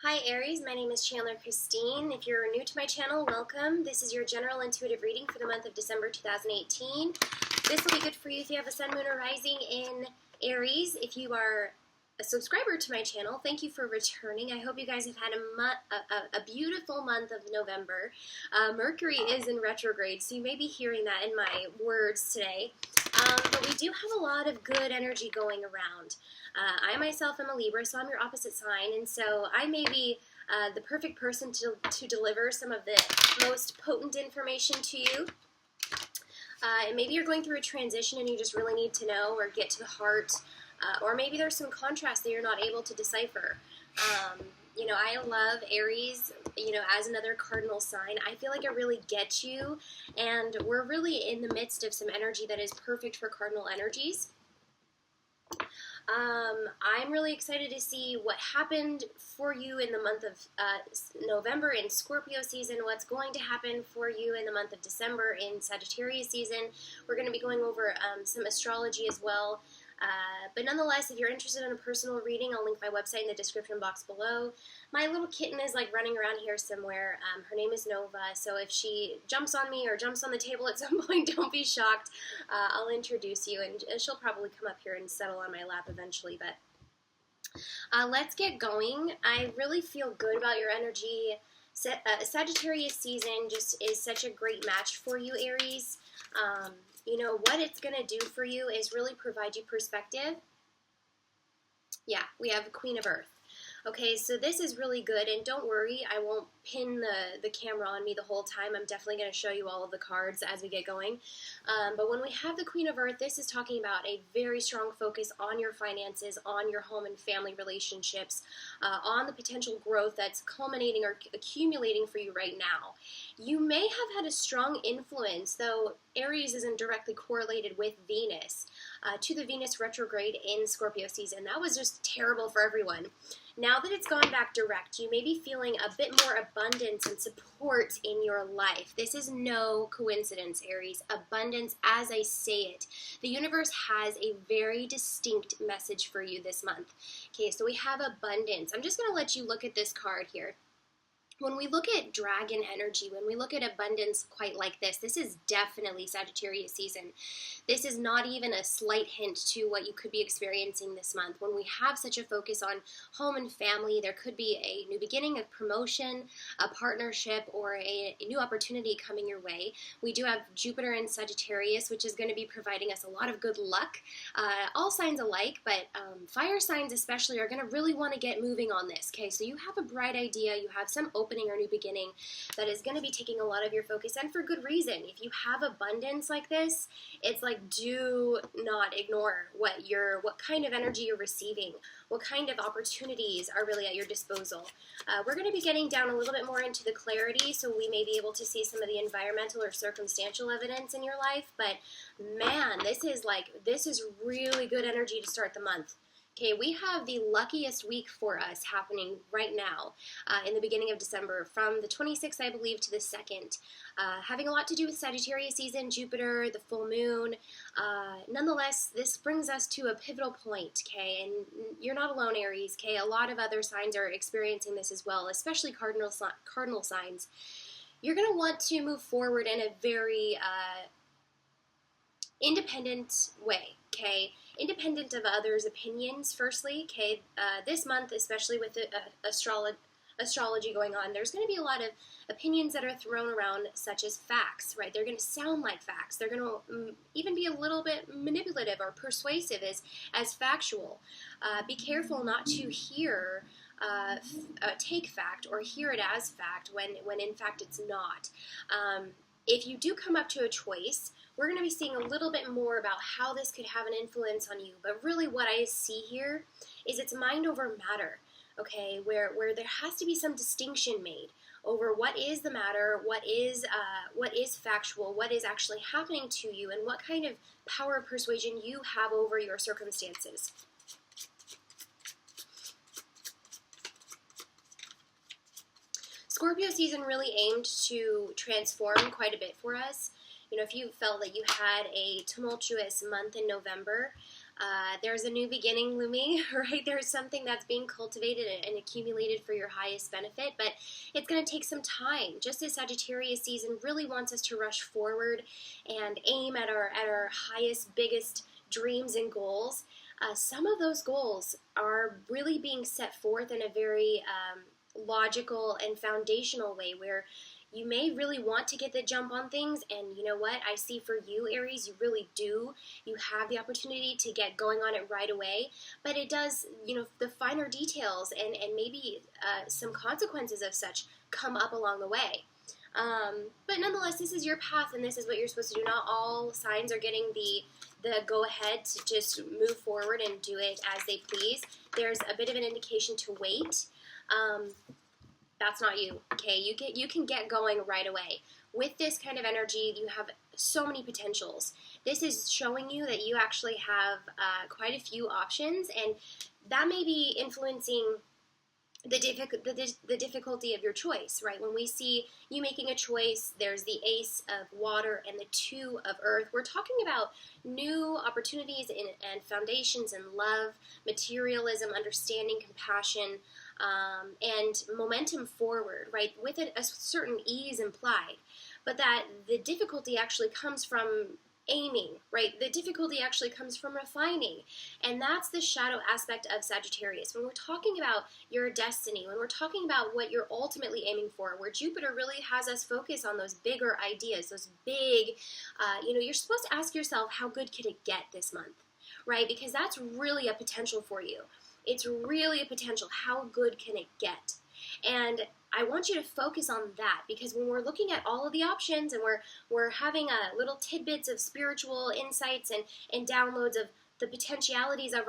Hi Aries, my name is Chandler Christine. If you're new to my channel, welcome. This is your general intuitive reading for the month of December 2018. This will be good for you if you have a sun, moon, or rising in Aries. If you are a subscriber to my channel, thank you for returning. I hope you guys have had a beautiful month of November. Mercury is in retrograde, so you may be hearing that in my words today. But we do have a lot of good energy going around. I myself am a Libra, so I'm your opposite sign, and so I may be the perfect person to deliver some of the most potent information to you. And maybe you're going through a transition and you just really need to know or get to the heart, or maybe there's some contrast that you're not able to decipher. You know, I love Aries, you know, as another cardinal sign. I feel like it really gets you, and we're really in the midst of some energy that is perfect for cardinal energies. I'm really excited to see what happened for you in the month of November in Scorpio season, what's going to happen for you in the month of December in Sagittarius season. We're going to be going over some astrology as well. But nonetheless, if you're interested in a personal reading, I'll link my website in the description box below. My little kitten is like running around here somewhere. Her name is Nova, so if she jumps on me or jumps on the table at some point, don't be shocked. I'll introduce you, and she'll probably come up here and settle on my lap eventually. But let's get going. I really feel good about your energy. Sagittarius season just is such a great match for you, Aries. You know, what it's going to do for you is really provide you perspective. Yeah, we have Queen of Earth. Okay, so this is really good, and don't worry, I won't pin the camera on me the whole time. I'm definitely going to show you all of the cards as we get going. But when we have the Queen of Earth, this is talking about a very strong focus on your finances, on your home and family relationships, on the potential growth that's culminating or accumulating for you right now. You may have had a strong influence, though Aries isn't directly correlated with Venus, to the Venus retrograde in Scorpio season. That was just terrible for everyone. Now that it's gone back direct, you may be feeling a bit more abundance and support in your life. This is no coincidence, Aries. Abundance, as I say it. The universe has a very distinct message for you this month. Okay, so we have abundance. I'm just going to let you look at this card here. When we look at dragon energy, when we look at abundance quite like this is definitely Sagittarius season. This is not even a slight hint to what you could be experiencing this month. When we have such a focus on home and family, there could be a new beginning, a promotion, a partnership, or a new opportunity coming your way. We do have Jupiter in Sagittarius, which is going to be providing us a lot of good luck. All signs alike, but fire signs especially are going to really want to get moving on this. Okay, so you have a bright idea, you have some opening or new beginning that is going to be taking a lot of your focus, and for good reason. If you have abundance like this, it's like, do not ignore what kind of energy you're receiving, what kind of opportunities are really at your disposal. We're going to be getting down a little bit more into the clarity, so we may be able to see some of the environmental or circumstantial evidence in your life, but man, this is really good energy to start the month. Okay, we have the luckiest week for us happening right now in the beginning of December, from the 26th, I believe, to the 2nd. Having a lot to do with Sagittarius season, Jupiter, the full moon. Nonetheless, this brings us to a pivotal point, okay? And you're not alone, Aries, okay? A lot of other signs are experiencing this as well, especially cardinal signs. You're going to want to move forward in a very independent way, okay? Independent of others' opinions, firstly, okay? This month, especially with the astrology going on, there's going to be a lot of opinions that are thrown around, such as facts, right? They're going to sound like facts. They're going to even be a little bit manipulative or persuasive as factual. Be careful not to hear take fact or hear it as fact when in fact it's not. If you do come up to a choice, we're going to be seeing a little bit more about how this could have an influence on you. But really what I see here is it's mind over matter, okay, where there has to be some distinction made over what is the matter, what is factual, what is actually happening to you, and what kind of power of persuasion you have over your circumstances. Scorpio season really aimed to transform quite a bit for us. You know, if you felt that you had a tumultuous month in November, There's a new beginning looming, right? There's something that's being cultivated and accumulated for your highest benefit, but it's going to take some time. Just as Sagittarius season really wants us to rush forward and aim at our highest, biggest dreams and goals, some of those goals are really being set forth in a very logical and foundational way where you may really want to get the jump on things, and you know what? I see for you, Aries, you really do. You have the opportunity to get going on it right away, but it does, the finer details and maybe some consequences of such come up along the way. But nonetheless, this is your path, and this is what you're supposed to do. Not all signs are getting the go-ahead to just move forward and do it as they please. There's a bit of an indication to wait. That's not you, okay? You can get going right away. With this kind of energy, you have so many potentials. This is showing you that you actually have quite a few options, and that may be influencing the difficulty of your choice, right? When we see you making a choice, there's the Ace of Water and the Two of Earth. We're talking about new opportunities and foundations in love, materialism, understanding, compassion, and momentum forward, right? With it, a certain ease implied, but that the difficulty actually comes from aiming, right? The difficulty actually comes from refining, and that's the shadow aspect of Sagittarius. When we're talking about your destiny, when we're talking about what you're ultimately aiming for, where Jupiter really has us focus on those bigger ideas, those big, you're supposed to ask yourself, how good could it get this month, right? Because that's really a potential for you. It's really a potential. How good can it get? And I want you to focus on that, because when we're looking at all of the options and we're having little tidbits of spiritual insights and downloads of the potentialities of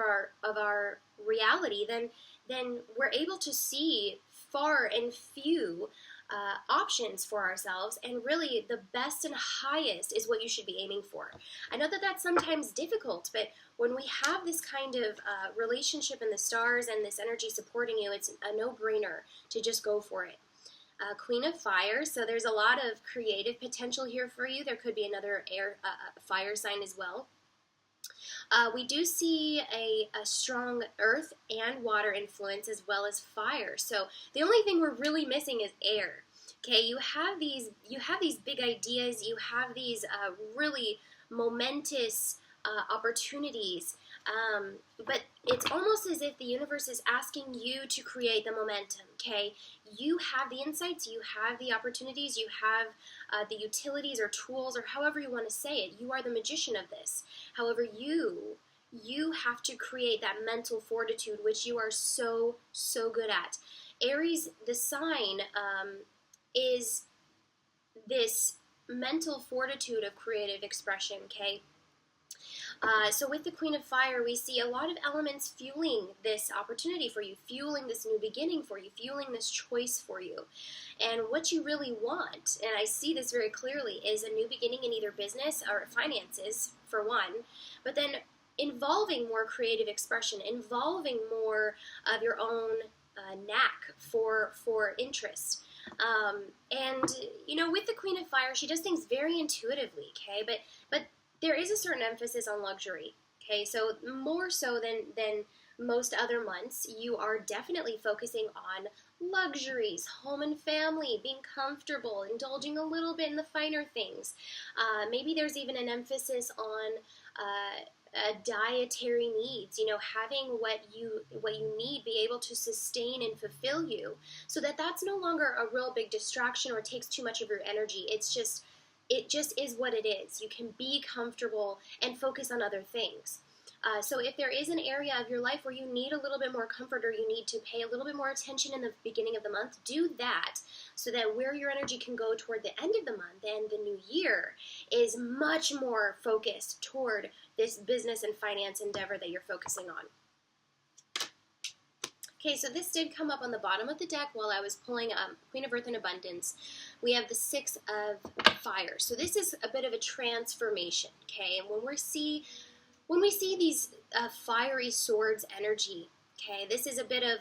our reality, then we're able to see far and few options for ourselves, and really the best and highest is what you should be aiming for. I know that that's sometimes difficult, but when we have this kind of relationship in the stars and this energy supporting you, it's a no-brainer to just go for it. Queen of Fire, so there's a lot of creative potential here for you. There could be another fire sign as well. We do see a strong earth and water influence as well as fire. So the only thing we're really missing is air. Okay, you have these big ideas, you have these really momentous opportunities, but it's almost as if the universe is asking you to create the momentum. Okay, you have the insights, you have the opportunities, you have the utilities or tools, or however you want to say it. You are the magician of this. However, you have to create that mental fortitude, which you are so good at. Aries, the sign, is this mental fortitude of creative expression. Okay. So with the Queen of Fire, we see a lot of elements fueling this opportunity for you, fueling this new beginning for you, fueling this choice for you. And what you really want, and I see this very clearly, is a new beginning in either business or finances, for one, but then involving more creative expression, involving more of your own knack for interest. And, with the Queen of Fire, she does things very intuitively, okay? But there is a certain emphasis on luxury, okay? So more so than most other months, you are definitely focusing on luxuries, home and family, being comfortable, indulging a little bit in the finer things. Maybe there's even an emphasis on dietary needs, having what you need be able to sustain and fulfill you, so that's no longer a real big distraction or takes too much of your energy. It just is what it is. You can be comfortable and focus on other things. So if there is an area of your life where you need a little bit more comfort, or you need to pay a little bit more attention in the beginning of the month, do that, so that where your energy can go toward the end of the month and the new year is much more focused toward this business and finance endeavor that you're focusing on. Okay, so this did come up on the bottom of the deck while I was pulling Queen of Earth and Abundance. We have the Six of Fire. So this is a bit of a transformation, okay? And when we see these fiery swords energy, okay, this is a bit of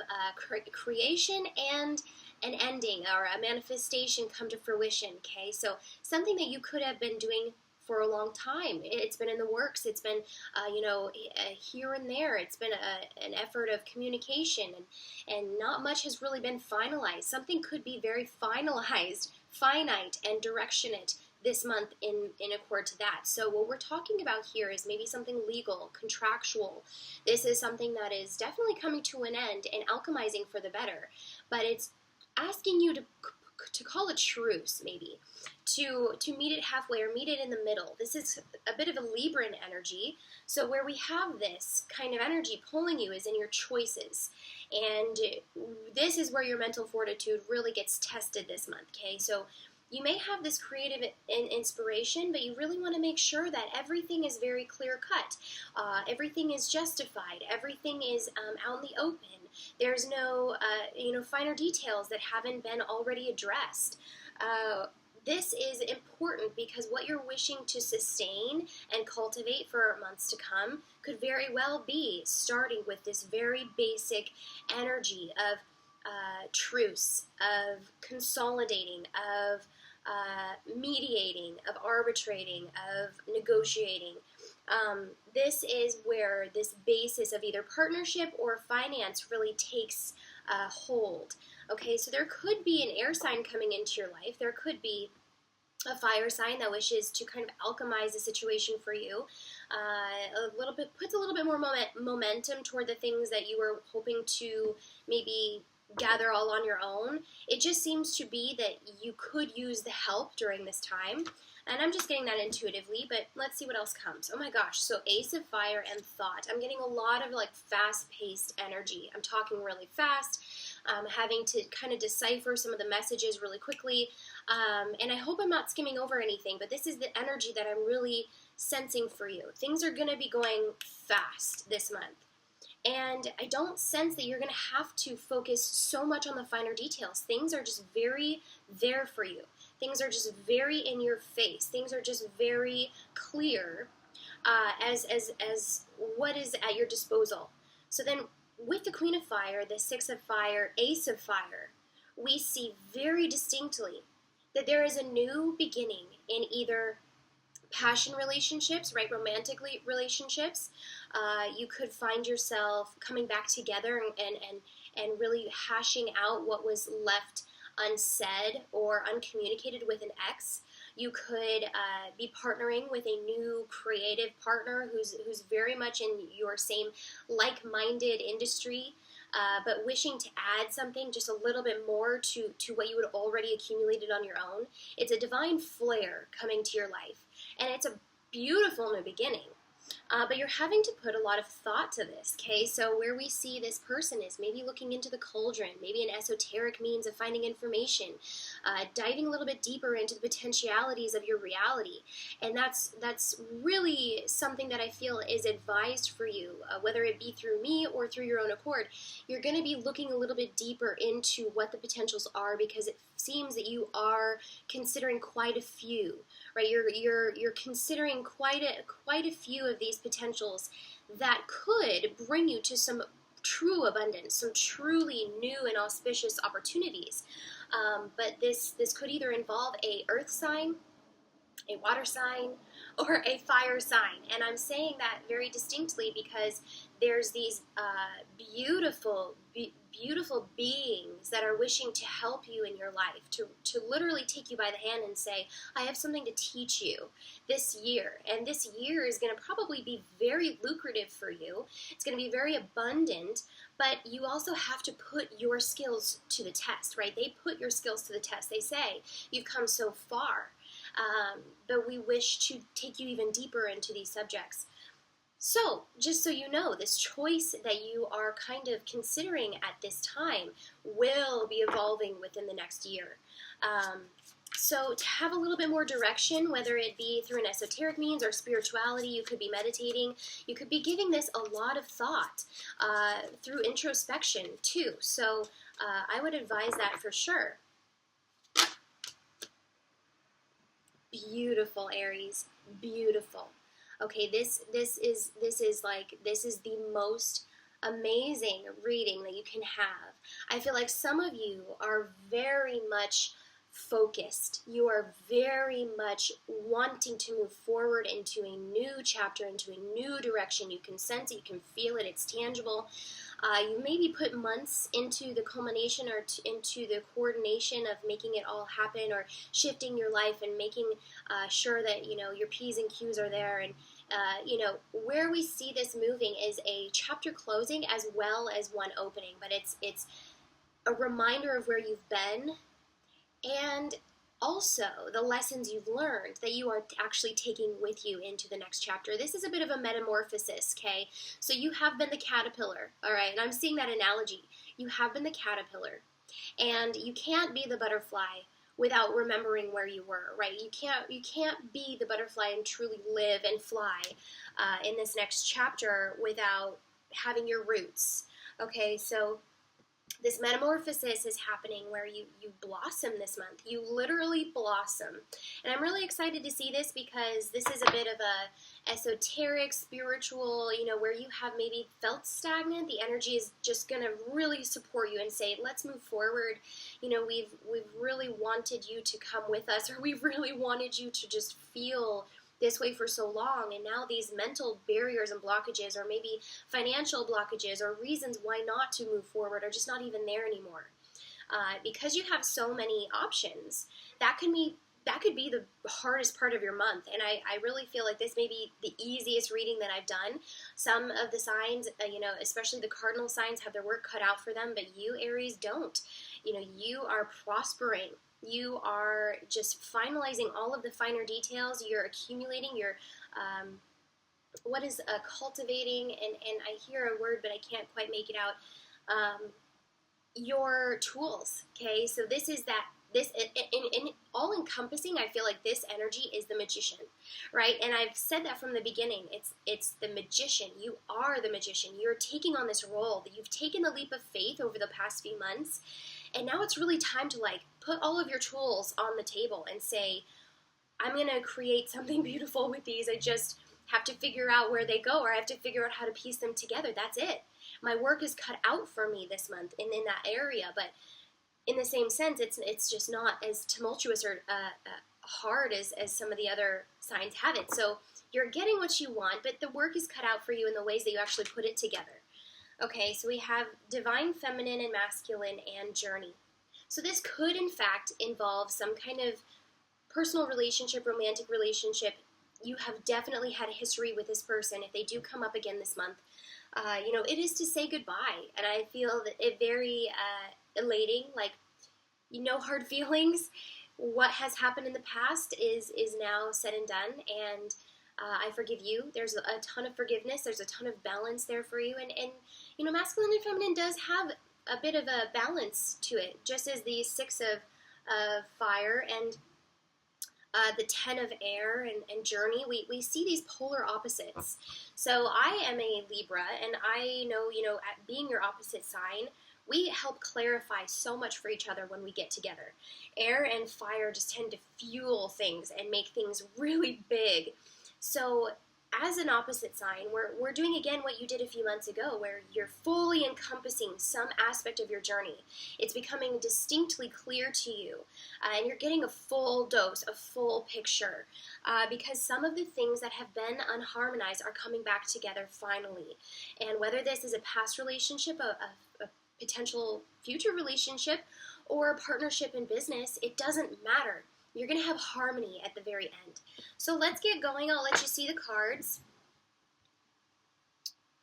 creation and an ending, or a manifestation come to fruition, okay? So something that you could have been doing for a long time. It's been in the works. It's been, here and there. It's been an effort of communication, and not much has really been finalized. Something could be very finalized, finite, and directionate this month in accord to that. So what we're talking about here is maybe something legal, contractual. This is something that is definitely coming to an end and alchemizing for the better. But it's asking you to call a truce, maybe, to meet it halfway or meet it in the middle. This is a bit of a Libran energy. So where we have this kind of energy pulling you is in your choices. And this is where your mental fortitude really gets tested this month, okay? So you may have this creative inspiration, but you really want to make sure that everything is very clear-cut. Everything is justified. Everything is out in the open. There's no, finer details that haven't been already addressed. This is important because what you're wishing to sustain and cultivate for months to come could very well be starting with this very basic energy of truce, of consolidating, of mediating, of arbitrating, of negotiating. This is where this basis of either partnership or finance really takes hold. Okay, so there could be an air sign coming into your life. There could be a fire sign that wishes to kind of alchemize the situation for you. Puts a little bit more momentum toward the things that you were hoping to maybe gather all on your own. It just seems to be that you could use the help during this time. And I'm just getting that intuitively, but let's see what else comes. Oh my gosh, so Ace of Fire and Thought. I'm getting a lot of like fast-paced energy. I'm talking really fast, having to kind of decipher some of the messages really quickly. And I hope I'm not skimming over anything, but this is the energy that I'm really sensing for you. Things are going to be going fast this month. And I don't sense that you're going to have to focus so much on the finer details. Things are just very there for you. Things are just very in your face. Things are just very clear as what is at your disposal. So then with the Queen of Fire, the Six of Fire, Ace of Fire, we see very distinctly that there is a new beginning in either passion relationships, right, romantic relationships. You could find yourself coming back together and really hashing out what was left unsaid or uncommunicated with an ex. You could be partnering with a new creative partner who's very much in your same like-minded industry, but wishing to add something just a little bit more to what you had already accumulated on your own. It's a divine flare coming to your life, and it's a beautiful new beginning. But you're having to put a lot of thought to this, okay? So where we see this person is maybe looking into the cauldron, maybe an esoteric means of finding information, diving a little bit deeper into the potentialities of your reality. And that's really something that I feel is advised for you, whether it be through me or through your own accord. You're going to be looking a little bit deeper into what the potentials are, because it seems that you are considering quite a few, right? You're considering quite a few of these potentials that could bring you to some true abundance, some truly new and auspicious opportunities. But this could either involve a earth sign, a water sign, or a fire sign. And I'm saying that very distinctly because there's these beautiful beings that are wishing to help you in your life, to literally take you by the hand and say, I have something to teach you this year. And this year is going to probably be very lucrative for you. It's going to be very abundant, but you also have to put your skills to the test, right? They put your skills to the test. They say, you've come so far, but we wish to take you even deeper into these subjects. So, just so you know, this choice that you are kind of considering at this time will be evolving within the next year. So to have a little bit more direction, whether it be through an esoteric means or spirituality, you could be meditating, you could be giving this a lot of thought through introspection too. So I would advise that for sure. Beautiful, Aries, beautiful. Okay, this is the most amazing reading that you can have. I feel like some of you are very much focused. You are very much wanting to move forward into a new chapter, into a new direction. You can sense it, you can feel it, it's tangible. You maybe put months into the culmination or into the coordination of making it all happen, or shifting your life and making sure that your P's and Q's are there. And where we see this moving is a chapter closing as well as one opening, but it's a reminder of where you've been, and also the lessons you've learned that you are actually taking with you into the next chapter. This is a bit of a metamorphosis, okay? So you have been the caterpillar, all right? And I'm seeing that analogy. You have been the caterpillar, and you can't be the butterfly without remembering where you were, right? You can't be the butterfly and truly live and fly in this next chapter without having your roots, okay? So this metamorphosis is happening where you blossom this month. You literally blossom. And I'm really excited to see this, because this is a bit of a esoteric, spiritual, where you have maybe felt stagnant. The energy is just going to really support you and say, let's move forward. We've really wanted you to come with us, or we've really wanted you to just feel this way for so long, and now these mental barriers and blockages, or maybe financial blockages, or reasons why not to move forward, are just not even there anymore. Because you have so many options, that could be the hardest part of your month. And I really feel like this may be the easiest reading that I've done. Some of the signs, especially the cardinal signs, have their work cut out for them, but you, Aries, don't. You are prospering. You are just finalizing all of the finer details. You're accumulating. You're, cultivating, and I hear a word, but I can't quite make it out. Your tools, okay? So this is that, in all-encompassing, I feel like this energy is the magician, right? And I've said that from the beginning. It's the magician. You are the magician. You're taking on this role, that you've taken the leap of faith over the past few months, and now it's really time to put all of your tools on the table and say, I'm going to create something beautiful with these. I just have to figure out where they go, or I have to figure out how to piece them together. That's it. My work is cut out for me this month in that area, but in the same sense, it's just not as tumultuous or hard as some of the other signs have it. So you're getting what you want, but the work is cut out for you in the ways that you actually put it together. Okay, so we have divine feminine and masculine and journey. So this could, in fact, involve some kind of personal relationship, romantic relationship. You have definitely had a history with this person. If they do come up again this month, it is to say goodbye. And I feel that it very elating, no hard feelings. What has happened in the past is now said and done, and I forgive you. There's a ton of forgiveness. There's a ton of balance there for you, and masculine and feminine does have a bit of a balance to it, just as the 6 of fire and the 10 of air and journey, we see these polar opposites. So I am a Libra, and I know, at being your opposite sign, we help clarify so much for each other when we get together. Air and fire just tend to fuel things and make things really big. So as an opposite sign, we're doing again what you did a few months ago, where you're fully encompassing some aspect of your journey. It's becoming distinctly clear to you, and you're getting a full dose, a full picture, because some of the things that have been unharmonized are coming back together finally. And whether this is a past relationship, a potential future relationship, or a partnership in business, it doesn't matter. You're going to have harmony at the very end. So let's get going. I'll let you see the cards.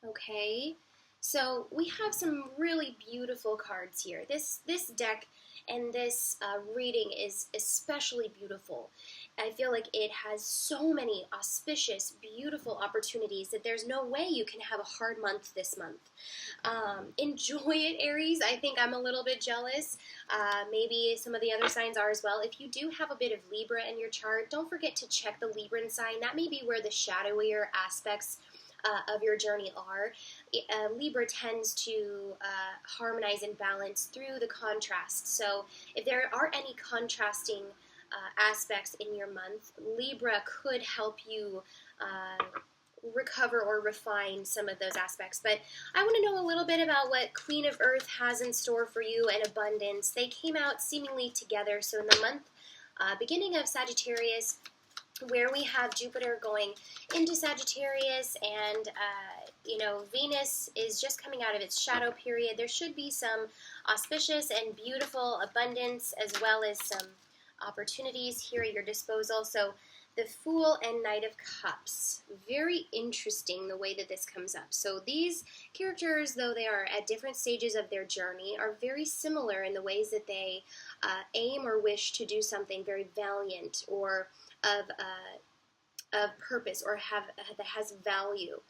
Okay, so we have some really beautiful cards here. This deck and this reading is especially beautiful. I feel like it has so many auspicious, beautiful opportunities that there's no way you can have a hard month this month. Enjoy it, Aries. I think I'm a little bit jealous. Maybe some of the other signs are as well. If you do have a bit of Libra in your chart, don't forget to check the Libran sign. That may be where the shadowier aspects of your journey are. Libra tends to harmonize and balance through the contrast. So if there are any contrasting aspects in your month, Libra could help you recover or refine some of those aspects. But I want to know a little bit about what Queen of Earth has in store for you and abundance. They came out seemingly together. So in the month, beginning of Sagittarius, where we have Jupiter going into Sagittarius and, Venus is just coming out of its shadow period. There should be some auspicious and beautiful abundance as well as some opportunities here at your disposal. So the Fool and Knight of Cups. Very interesting the way that this comes up. So these characters, though they are at different stages of their journey, are very similar in the ways that they aim or wish to do something very valiant or of purpose or that has value.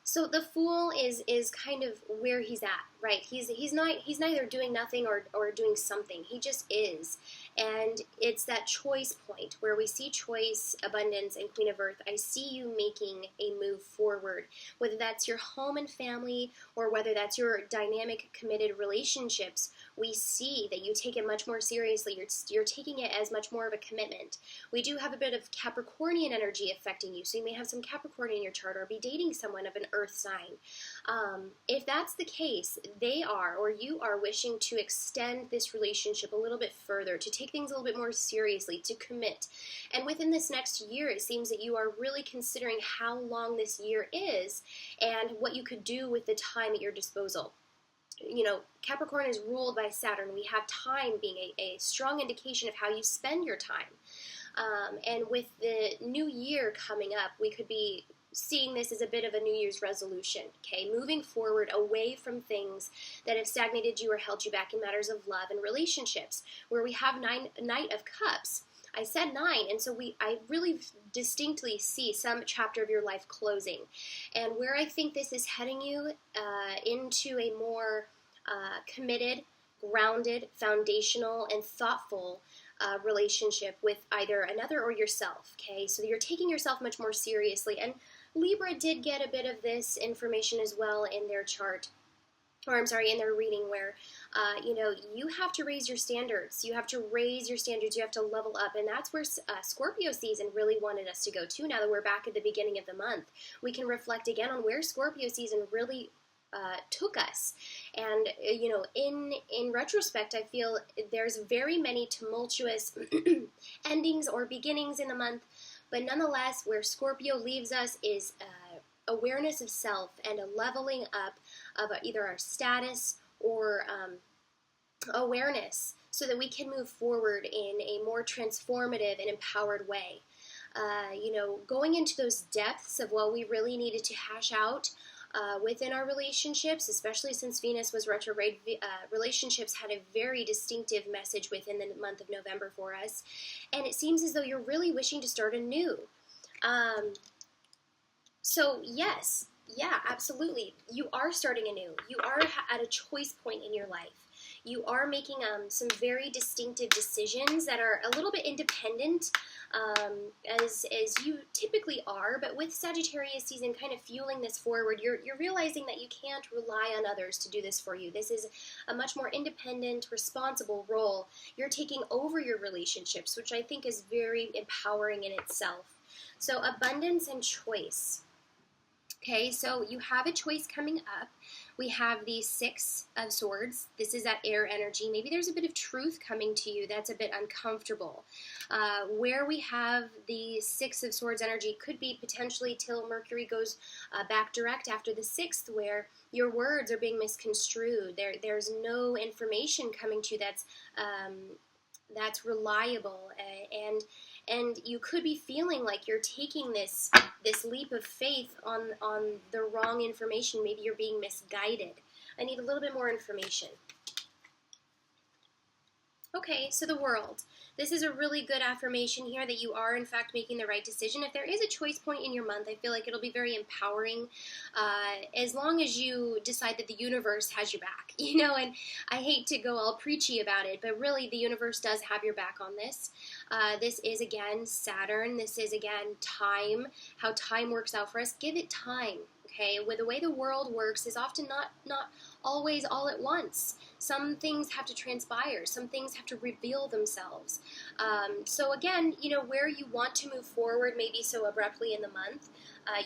So the Fool is kind of where he's at, right? He's neither doing nothing or doing something. He just is. And it's that choice point where we see choice, abundance, and Queen of Earth. I see you making a move forward, whether that's your home and family or whether that's your dynamic, committed relationships. We see that you take it much more seriously. You're taking it as much more of a commitment. We do have a bit of Capricornian energy affecting you, so you may have some Capricorn in your chart or be dating someone of an Earth sign. If that's the case, they are or you are wishing to extend this relationship a little bit further, to take things a little bit more seriously, to commit. And within this next year, it seems that you are really considering how long this year is and what you could do with the time at your disposal. Capricorn is ruled by Saturn. We have time being a strong indication of how you spend your time. And with the new year coming up, we could be seeing this as a bit of a New Year's resolution, okay? Moving forward away from things that have stagnated you or held you back in matters of love and relationships, where we have Knight of Cups. I said 9, and so I really distinctly see some chapter of your life closing. And where I think this is heading you into a more committed, grounded, foundational, and thoughtful relationship with either another or yourself, okay? So you're taking yourself much more seriously. And Libra did get a bit of this information as well in their chart, in their reading, where, you have to raise your standards. You have to raise your standards. You have to level up. And that's where Scorpio season really wanted us to go to. Now that we're back at the beginning of the month, we can reflect again on where Scorpio season really took us. And, in retrospect, I feel there's very many tumultuous endings or beginnings in the month. But nonetheless, where Scorpio leaves us is awareness of self and a leveling up of either our status or awareness so that we can move forward in a more transformative and empowered way. Going into those depths of what we really needed to hash out within our relationships, especially since Venus was retrograde, relationships had a very distinctive message within the month of November for us. And it seems as though you're really wishing to start anew. So yes, yeah, absolutely. You are starting anew. You are at a choice point in your life. You are making some very distinctive decisions that are a little bit independent, as you typically are. But with Sagittarius season kind of fueling this forward, you're realizing that you can't rely on others to do this for you. This is a much more independent, responsible role. You're taking over your relationships, which I think is very empowering in itself. So abundance and choice. Okay, so you have a choice coming up. We have the 6 of Swords. This is that air energy. Maybe there's a bit of truth coming to you that's a bit uncomfortable. Where we have the 6 of Swords energy could be potentially till Mercury goes back direct after the 6th, where your words are being misconstrued. There's no information coming to you that's reliable, and you could be feeling like you're taking this leap of faith on the wrong information. Maybe you're being misguided. I need a little bit more information. Okay, so the World. This is a really good affirmation here that you are, in fact, making the right decision. If there is a choice point in your month, I feel like it'll be very empowering as long as you decide that the universe has your back, and I hate to go all preachy about it, but really the universe does have your back on this. This is, again, Saturn. This is, again, time, how time works out for us. Give it time. Okay, with the way the world works is often not always all at once. Some things have to transpire. Some things have to reveal themselves. So again, where you want to move forward maybe so abruptly in the month,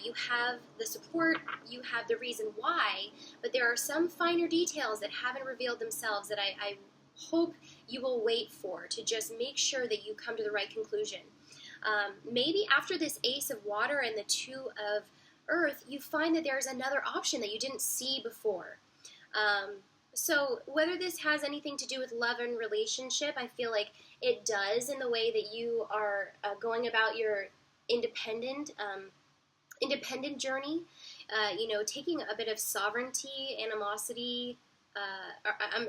you have the support, you have the reason why, but there are some finer details that haven't revealed themselves that I hope you will wait for to just make sure that you come to the right conclusion. Maybe after this Ace of Water and the Two of Earth, you find that there's another option that you didn't see before. So whether this has anything to do with love and relationship, I feel like it does in the way that you are going about your independent journey. Taking a bit of sovereignty, animosity.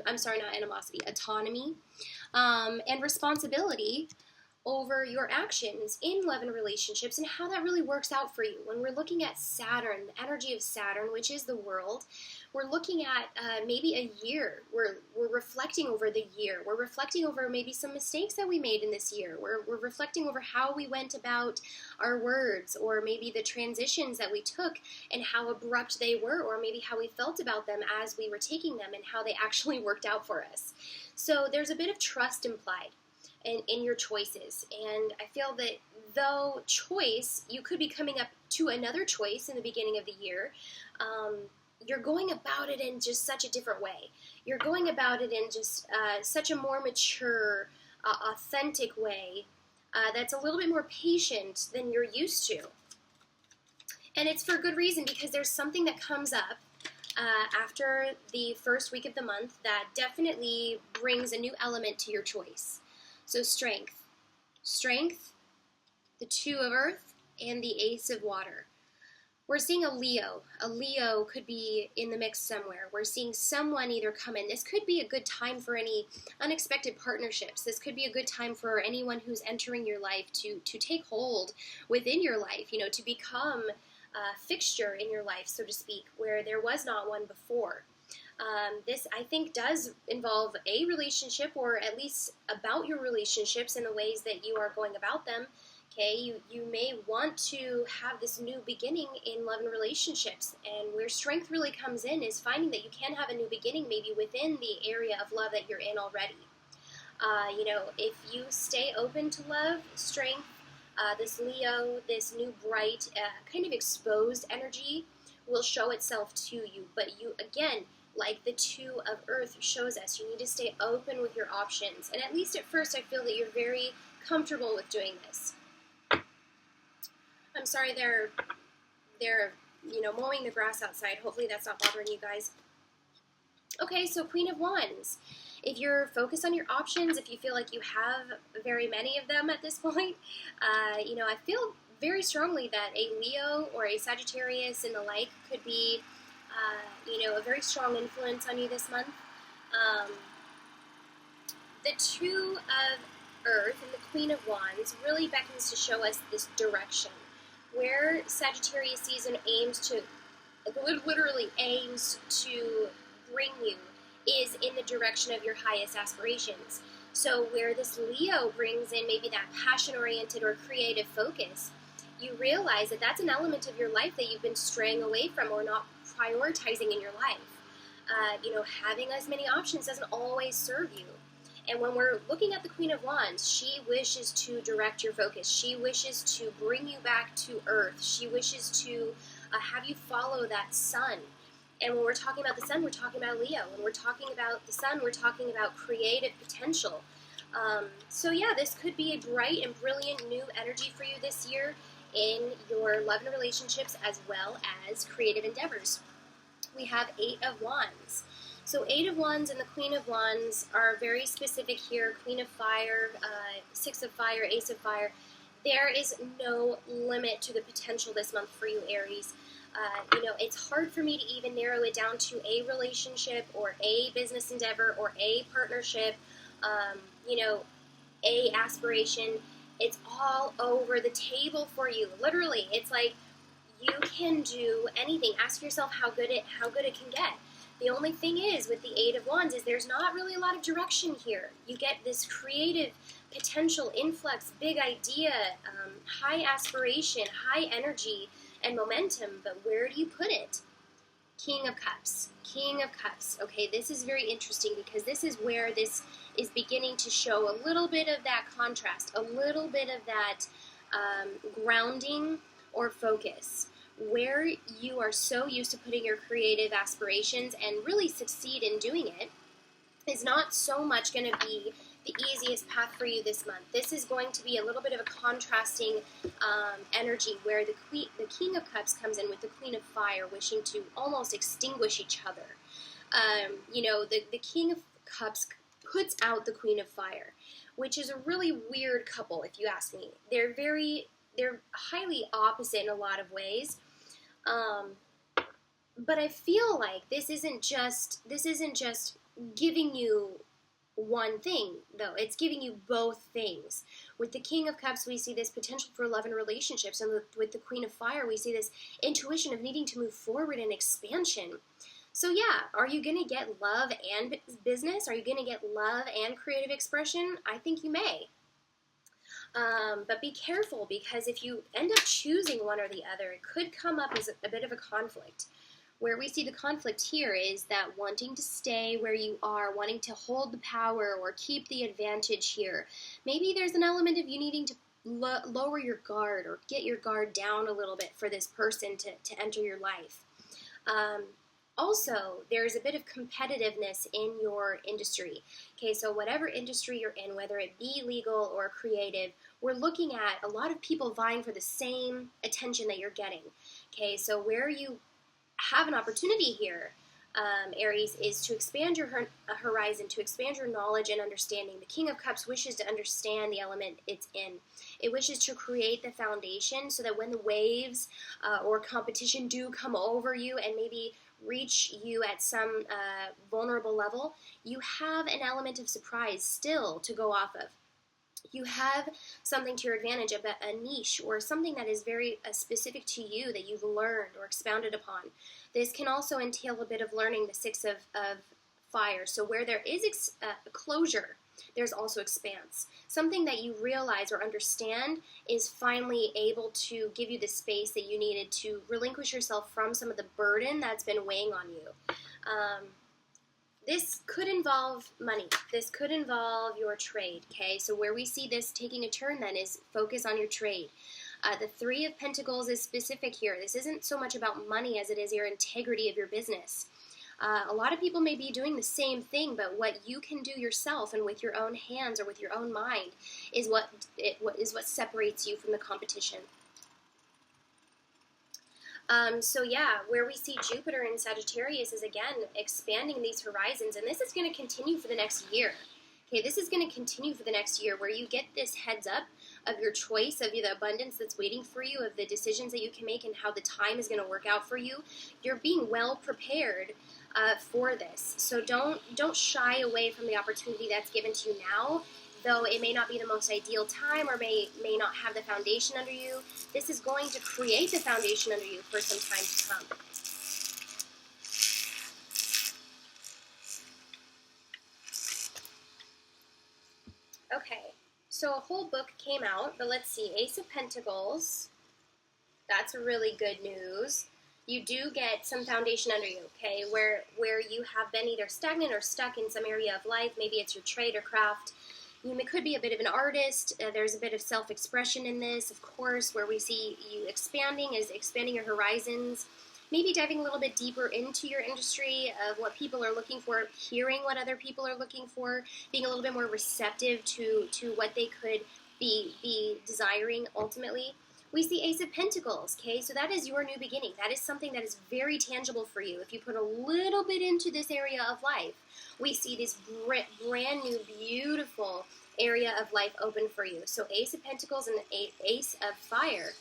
I'm sorry, not animosity, autonomy, and responsibility over your actions in love and relationships and how that really works out for you. When we're looking at Saturn, the energy of Saturn, which is the world, we're looking at maybe a year. We're reflecting over the year. We're reflecting over maybe some mistakes that we made in this year. We're reflecting over how we went about our words, or maybe the transitions that we took and how abrupt they were, or maybe how we felt about them as we were taking them and how they actually worked out for us. So there's a bit of trust implied in your choices. And I feel that though choice, you could be coming up to another choice in the beginning of the year, you're going about it in just such a different way. You're going about it in just such a more mature, authentic way that's a little bit more patient than you're used to. And it's for good reason, because there's something that comes up after the first week of the month that definitely brings a new element to your choice. So strength, the Two of Earth, and the Ace of Water. We're seeing a Leo. A Leo could be in the mix somewhere. We're seeing someone either come in. This could be a good time for any unexpected partnerships. This could be a good time for anyone who's entering your life to take hold within your life, to become a fixture in your life, so to speak, where there was not one before. This, I think, does involve a relationship, or at least about your relationships and the ways that you are going about them. Okay, you may want to have this new beginning in love and relationships, and where strength really comes in is finding that you can have a new beginning maybe within the area of love that you're in already. If you stay open to love, strength, this Leo, this new bright, kind of exposed energy will show itself to you. But you, again, like the Two of Earth shows us, you need to stay open with your options. And at least at first, I feel that you're very comfortable with doing this. I'm sorry, they're mowing the grass outside. Hopefully that's not bothering you guys. Okay, so Queen of Wands. If you're focused on your options, if you feel like you have very many of them at this point, I feel very strongly that a Leo or a Sagittarius and the like could be, a very strong influence on you this month. The Two of Earth and the Queen of Wands really beckons to show us this direction, where Sagittarius season literally aims to bring you is in the direction of your highest aspirations. So where this Leo brings in maybe that passion-oriented or creative focus, you realize that that's an element of your life that you've been straying away from or not prioritizing in your life. Having as many options doesn't always serve you. And when we're looking at the Queen of Wands, she wishes to direct your focus. She wishes to bring you back to earth. She wishes to have you follow that sun. And when we're talking about the sun, we're talking about Leo. When we're talking about the sun, we're talking about creative potential. This could be a bright and brilliant new energy for you this year in your love and relationships as well as creative endeavors. We have Eight of Wands. So Eight of Wands and the Queen of Wands are very specific here. Queen of Fire, Six of Fire, Ace of Fire. There is no limit to the potential this month for you, Aries. It's hard for me to even narrow it down to a relationship or a business endeavor or a partnership, a aspiration. It's all over the table for you. Literally, it's like you can do anything. Ask yourself how good it can get. The only thing is with the Eight of Wands is there's not really a lot of direction here. You get this creative potential, influx, big idea, high aspiration, high energy, and momentum, but where do you put it? King of Cups. King of Cups. Okay, this is very interesting because this is where this is beginning to show a little bit of that contrast, a little bit of that grounding or focus, where you are so used to putting your creative aspirations and really succeed in doing it, is not so much going to be the easiest path for you this month. This is going to be a little bit of a contrasting energy where the King of Cups comes in with the Queen of Fire, wishing to almost extinguish each other. The King of Cups puts out the Queen of Fire, which is a really weird couple, if you ask me. They're highly opposite in a lot of ways. But I feel like this isn't just giving you one thing, though. It's giving you both things. With the King of Cups, we see this potential for love and relationships, and with the Queen of Fire, we see this intuition of needing to move forward in expansion. So yeah, are you going to get love and business? Are you going to get love and creative expression? I think you may. But be careful, because if you end up choosing one or the other, it could come up as a bit of a conflict. Where we see the conflict here is that wanting to stay where you are, wanting to hold the power or keep the advantage here. Maybe there's an element of you needing to lower your guard or get your guard down a little bit for this person to enter your life. Also, there's a bit of competitiveness in your industry. Okay, so whatever industry you're in, whether it be legal or creative, we're looking at a lot of people vying for the same attention that you're getting. Okay, so where you have an opportunity here, Aries, is to expand your horizon, to expand your knowledge and understanding. The King of Cups wishes to understand the element it's in. It wishes to create the foundation so that when the waves or competition do come over you and maybe reach you at some vulnerable level, you have an element of surprise still to go off of. You have something to your advantage, a niche or something that is very specific to you that you've learned or expounded upon. This can also entail a bit of learning the Six of Fire. So where there is closure, there's also expanse. Something that you realize or understand is finally able to give you the space that you needed to relinquish yourself from some of the burden that's been weighing on you. This could involve money. This could involve your trade, okay? So where we see this taking a turn then is focus on your trade. The Three of Pentacles is specific here. This isn't so much about money as it is your integrity of your business. A lot of people may be doing the same thing, but what you can do yourself and with your own hands or with your own mind is what separates you from the competition. So yeah, where we see Jupiter in Sagittarius is, again, expanding these horizons, and this is going to continue for the next year. Okay, this is going to continue for the next year, where you get this heads up of your choice, of the abundance that's waiting for you, of the decisions that you can make and how the time is going to work out for you. You're being well prepared for this. So don't shy away from the opportunity that's given to you now. Though it may not be the most ideal time or may not have the foundation under you, this is going to create the foundation under you for some time to come. Okay, so a whole book came out, but let's see. Ace of Pentacles, that's really good news. You do get some foundation under you, okay, where you have been either stagnant or stuck in some area of life. Maybe it's your trade or craft. You could be a bit of an artist. There's a bit of self-expression in this, of course, where we see you expanding your horizons, maybe diving a little bit deeper into your industry of what people are looking for, hearing what other people are looking for, being a little bit more receptive to what they could be desiring ultimately. We see Ace of Pentacles, okay? So that is your new beginning. That is something that is very tangible for you. If you put a little bit into this area of life, we see this brand new, beautiful area of life open for you. So Ace of Pentacles and Ace of Fire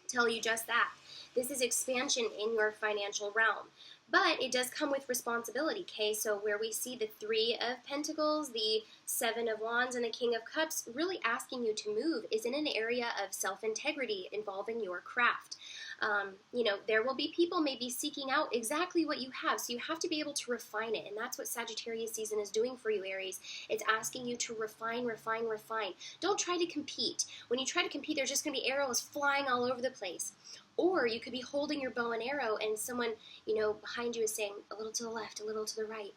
tell you just that. This is expansion in your financial realm. But it does come with responsibility, okay? So where we see the Three of Pentacles, the Seven of Wands and the King of Cups really asking you to move is in an area of self-integrity involving your craft. There will be people maybe seeking out exactly what you have, so you have to be able to refine it, and that's what Sagittarius season is doing for you, Aries. It's asking you to refine, refine, refine. Don't try to compete. When you try to compete, there's just going to be arrows flying all over the place. Or you could be holding your bow and arrow, and someone, behind you is saying, a little to the left, a little to the right.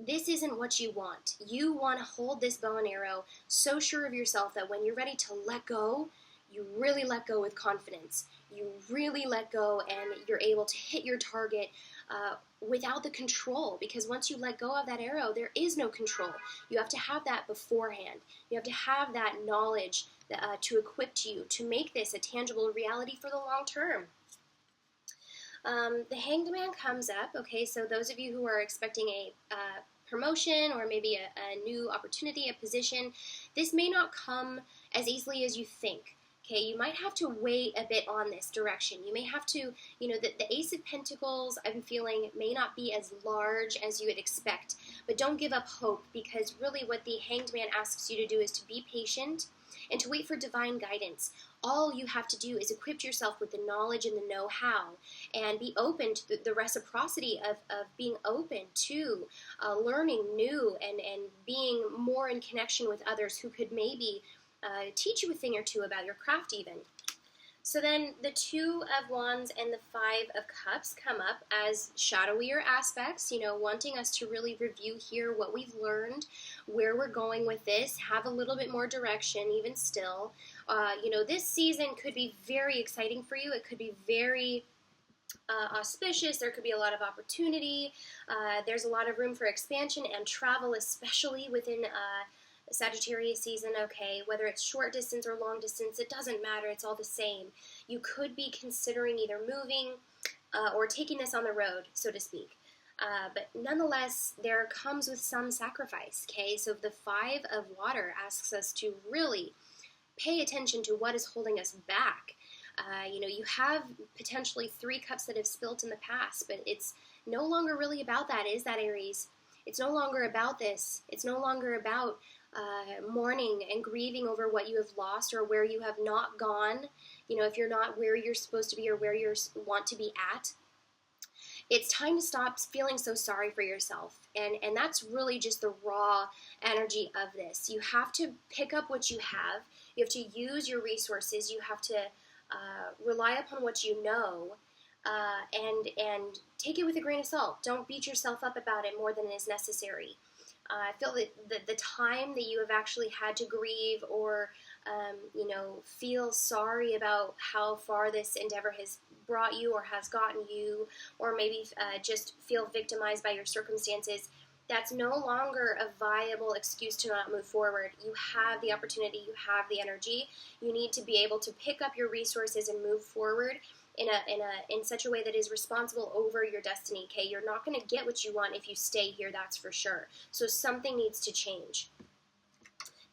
This isn't what you want. You want to hold this bow and arrow so sure of yourself that when you're ready to let go, you really let go with confidence. You really let go and you're able to hit your target without the control, because once you let go of that arrow, there is no control. You have to have that beforehand. You have to have that knowledge to equip you to make this a tangible reality for the long term. The Hanged Man comes up, okay, so those of you who are expecting a promotion or maybe a new opportunity, a position, this may not come as easily as you think. Okay, you might have to wait a bit on this direction. You may have to, the Ace of Pentacles, I'm feeling, may not be as large as you would expect. But don't give up hope, because really what the Hanged Man asks you to do is to be patient and to wait for divine guidance. All you have to do is equip yourself with the knowledge and the know-how, and be open to the reciprocity of being open to learning new and being more in connection with others who could maybe teach you a thing or two about your craft even. So then the Two of Wands and the Five of Cups come up as shadowier aspects, wanting us to really review here what we've learned, where we're going with this, have a little bit more direction even still. This season could be very exciting for you. It could be very auspicious. There could be a lot of opportunity. There's a lot of room for expansion and travel, especially within Sagittarius season, okay, whether it's short distance or long distance, it doesn't matter, it's all the same. You could be considering either moving or taking this on the road, so to speak. But nonetheless, there comes with some sacrifice, okay? So the Five of Water asks us to really pay attention to what is holding us back. You have potentially 3 cups that have spilt in the past, but it's no longer really about that, is that, Aries? It's no longer about this. It's no longer about mourning and grieving over what you have lost or where you have not gone, if you're not where you're supposed to be or where you want to be at. It's time to stop feeling so sorry for yourself, and that's really just the raw energy of this. You have to pick up what you have. You have to use your resources. You have to rely upon what you know, and take it with a grain of salt. Don't beat yourself up about it more than is necessary. I feel that the time that you have actually had to grieve or, feel sorry about how far this endeavor has brought you or has gotten you, or maybe just feel victimized by your circumstances, that's no longer a viable excuse to not move forward. You have the opportunity, you have the energy. You need to be able to pick up your resources and move forward in such a way that is responsible over your destiny. Okay, you're not going to get what you want if you stay here, that's for sure. So something needs to change.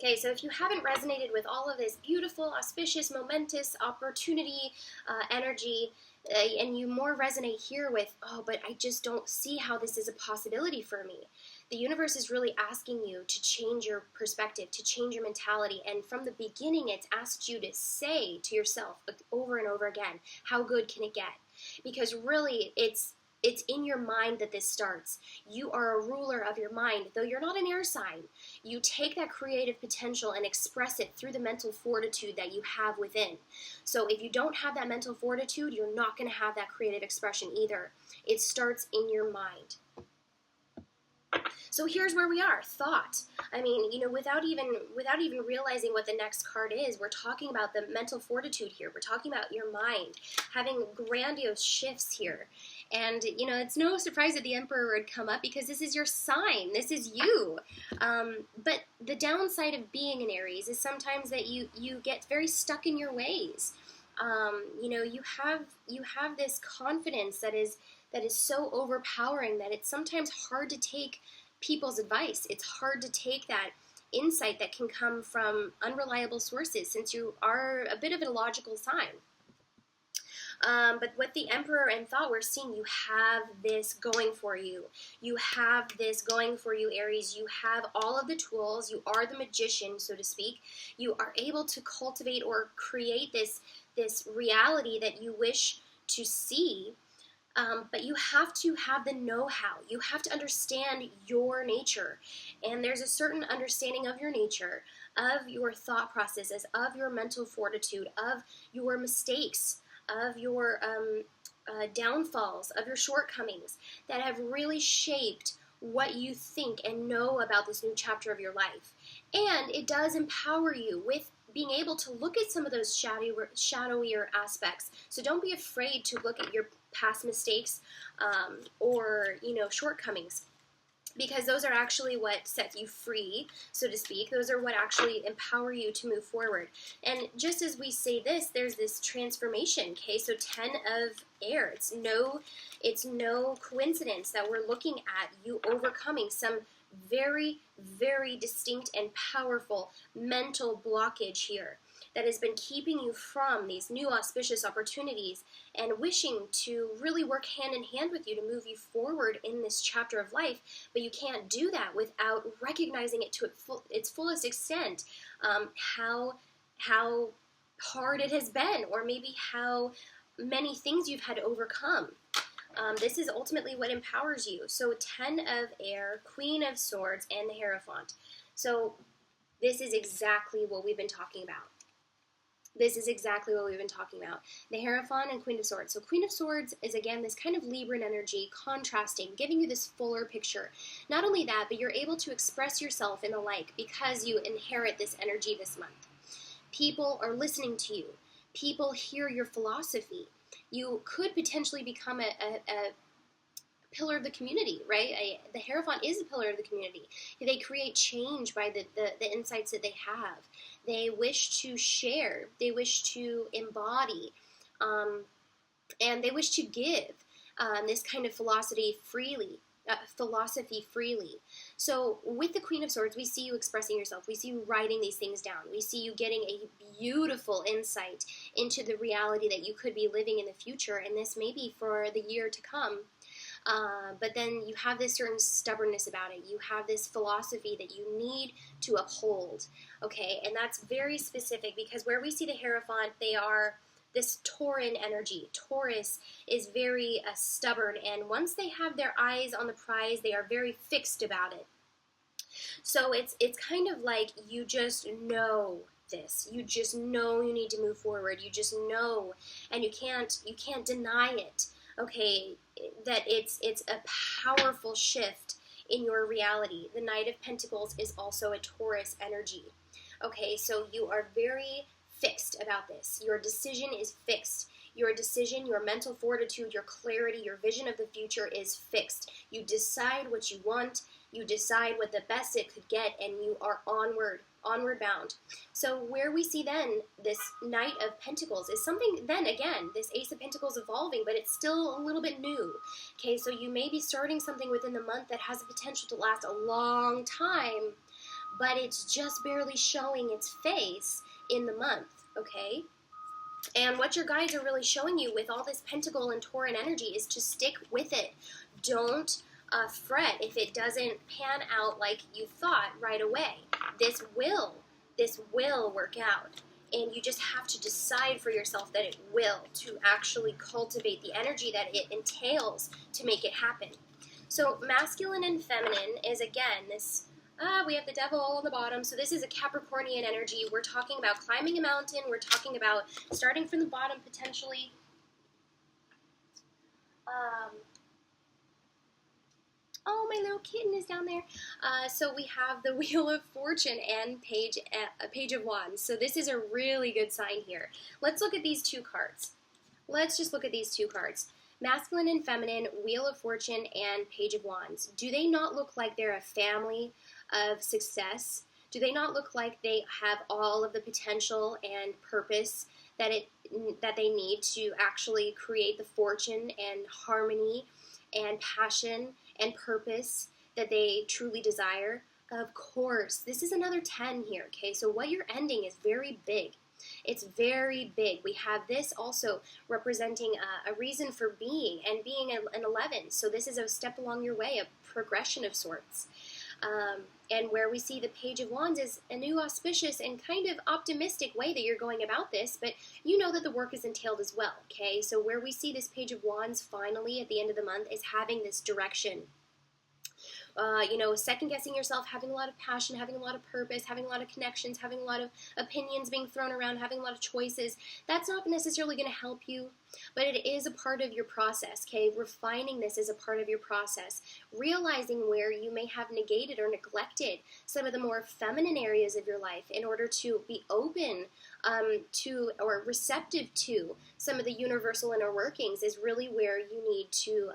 Okay, so if you haven't resonated with all of this beautiful, auspicious, momentous opportunity energy, and you more resonate here with, oh, but I just don't see how this is a possibility for me. The universe is really asking you to change your perspective, to change your mentality, and from the beginning it's asked you to say to yourself over and over again, how good can it get? Because really it's in your mind that this starts. You are a ruler of your mind, though you're not an air sign. You take that creative potential and express it through the mental fortitude that you have within. So if you don't have that mental fortitude, you're not going to have that creative expression either. It starts in your mind. So here's where we are, thought. I mean, without even realizing what the next card is, we're talking about the mental fortitude here. We're talking about your mind, having grandiose shifts here. And, it's no surprise that the Emperor would come up, because this is your sign. This is you. But the downside of being an Aries is sometimes that you get very stuck in your ways. You have this confidence that is so overpowering that it's sometimes hard to take people's advice. It's hard to take that insight that can come from unreliable sources, since you are a bit of a logical sign. But with the Emperor and Thought, we're seeing you have this going for you. You have this going for you, Aries. You have all of the tools. You are the magician, so to speak. You are able to cultivate or create this reality that you wish to see. But you have to have the know-how. You have to understand your nature. And there's a certain understanding of your nature, of your thought processes, of your mental fortitude, of your mistakes, of your downfalls, of your shortcomings that have really shaped what you think and know about this new chapter of your life. And it does empower you with being able to look at some of those shadowier aspects. So don't be afraid to look at your past mistakes or shortcomings, because those are actually what sets you free, so to speak. Those are what actually empower you to move forward. And just as we say this, there's this transformation, okay? So 10 of air. It's no coincidence that we're looking at you overcoming some very, very distinct and powerful mental blockage here that has been keeping you from these new auspicious opportunities and wishing to really work hand in hand with you to move you forward in this chapter of life. But you can't do that without recognizing it to its fullest extent, how hard it has been, or maybe how many things you've had to overcome. This is ultimately what empowers you. So 10 of air, Queen of Swords, and the Hierophant. So this is exactly what we've been talking about. This is exactly what we've been talking about. The Hierophant and Queen of Swords. So Queen of Swords is, again, this kind of Libran energy, contrasting, giving you this fuller picture. Not only that, but you're able to express yourself in the like because you inherit this energy this month. People are listening to you. People hear your philosophy. You could potentially become a pillar of the community, right? The Hierophant is a pillar of the community. They create change by the insights that they have. They wish to share. They wish to embody. And they wish to give this kind of philosophy freely. So with the Queen of Swords, we see you expressing yourself. We see you writing these things down. We see you getting a beautiful insight into the reality that you could be living in the future, and this may be for the year to come. But then you have this certain stubbornness about it. You have this philosophy that you need to uphold, okay? And that's very specific because where we see the Hierophant, they are this Tauran energy. Taurus is very stubborn, and once they have their eyes on the prize, they are very fixed about it. So it's kind of like you just know this. You just know you need to move forward. You just know, and you can't deny it. Okay, that it's a powerful shift in your reality. The Knight of Pentacles is also a Taurus energy. Okay, so you are very fixed about this. Your decision is fixed. Your decision, your mental fortitude, your clarity, your vision of the future is fixed. You decide what you want. You decide what the best it could get, and you are onward bound. So where we see then this Knight of Pentacles is something, then again, this Ace of Pentacles evolving, but it's still a little bit new. Okay, so you may be starting something within the month that has the potential to last a long time, but it's just barely showing its face in the month, okay? And what your guides are really showing you with all this Pentacle and Tauran energy is to stick with it. Don't fret if it doesn't pan out like you thought right away. This will work out. And you just have to decide for yourself that it will, to actually cultivate the energy that it entails to make it happen. So masculine and feminine is, again, this, we have the Devil on the bottom. So this is a Capricornian energy. We're talking about climbing a mountain. We're talking about starting from the bottom potentially. Oh, my little kitten is down there. So we have the Wheel of Fortune and Page of Wands. So this is a really good sign here. Let's look at these two cards. Let's just look at these two cards. Masculine and feminine, Wheel of Fortune and Page of Wands. Do they not look like they're a family of success? Do they not look like they have all of the potential and purpose that they need to actually create the fortune and harmony and passion and purpose that they truly desire? Of course. This is another 10 here, okay? So what you're ending is very big. It's very big. We have this also representing a reason for being, and being an 11. So this is a step along your way, a progression of sorts. And where we see the Page of Wands is a new auspicious and kind of optimistic way that you're going about this, but you know that the work is entailed as well, okay? So where we see this Page of Wands finally at the end of the month is having this direction. Second guessing yourself, having a lot of passion, having a lot of purpose, having a lot of connections, having a lot of opinions being thrown around, having a lot of choices. That's not necessarily going to help you, but it is a part of your process, okay? Refining this is a part of your process. Realizing where you may have negated or neglected some of the more feminine areas of your life in order to be open to or receptive to some of the universal inner workings is really where you need to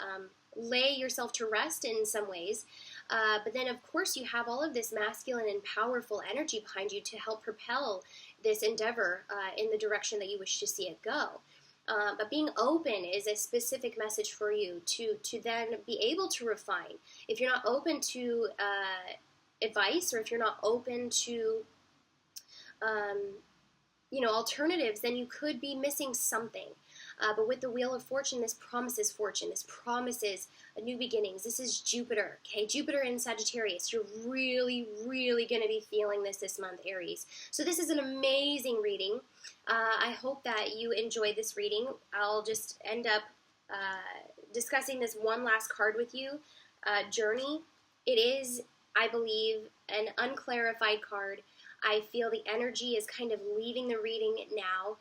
lay yourself to rest in some ways. But then, of course, you have all of this masculine and powerful energy behind you to help propel this endeavor in the direction that you wish to see it go. But being open is a specific message for you to then be able to refine. If you're not open to advice, or if you're not open to alternatives, then you could be missing something. But with the Wheel of Fortune, this promises fortune. This promises a new beginnings. This is Jupiter, okay? Jupiter in Sagittarius. You're really, really going to be feeling this month, Aries. So this is an amazing reading. I hope that you enjoyed this reading. I'll just end up discussing this one last card with you. Journey. It is, I believe, an unclarified card. I feel the energy is kind of leaving the reading now.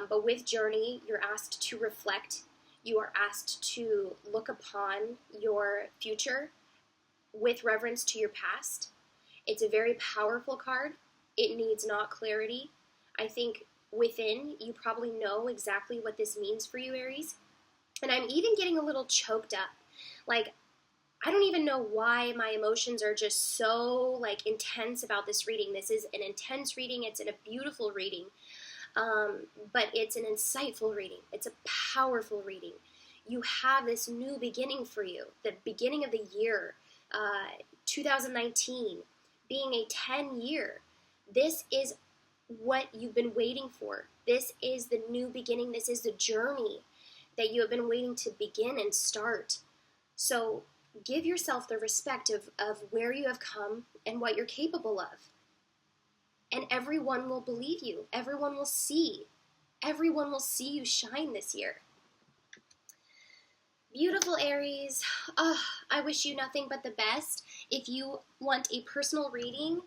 But with Journey, you're asked to reflect. You are asked to look upon your future with reverence to your past. It's a very powerful card. It needs not clarity. I think within, you probably know exactly what this means for you, Aries. And I'm even getting a little choked up. Like, I don't even know why my emotions are just so, intense about this reading. This is an intense reading. It's a beautiful reading. But it's an insightful reading. It's a powerful reading. You have this new beginning for you, the beginning of the year, 2019, being a 10 year. This is what you've been waiting for. This is the new beginning. This is the journey that you have been waiting to begin and start. So give yourself the respect of where you have come and what you're capable of. And everyone will believe you. Everyone will see. Everyone will see you shine this year. Beautiful Aries. Oh, I wish you nothing but the best. If you want a personal reading,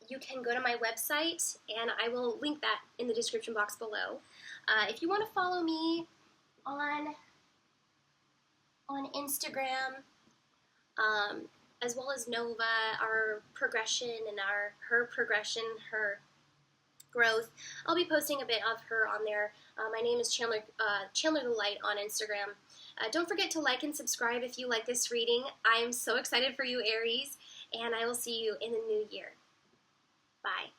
you can go to my website, and I will link that in the description box below. If you want to follow me on Instagram, as well as Nova, our progression and her progression, her growth. I'll be posting a bit of her on there. My name is Chandlerthelight on Instagram. Don't forget to like and subscribe if you like this reading. I'm so excited for you, Aries, and I will see you in the new year. Bye.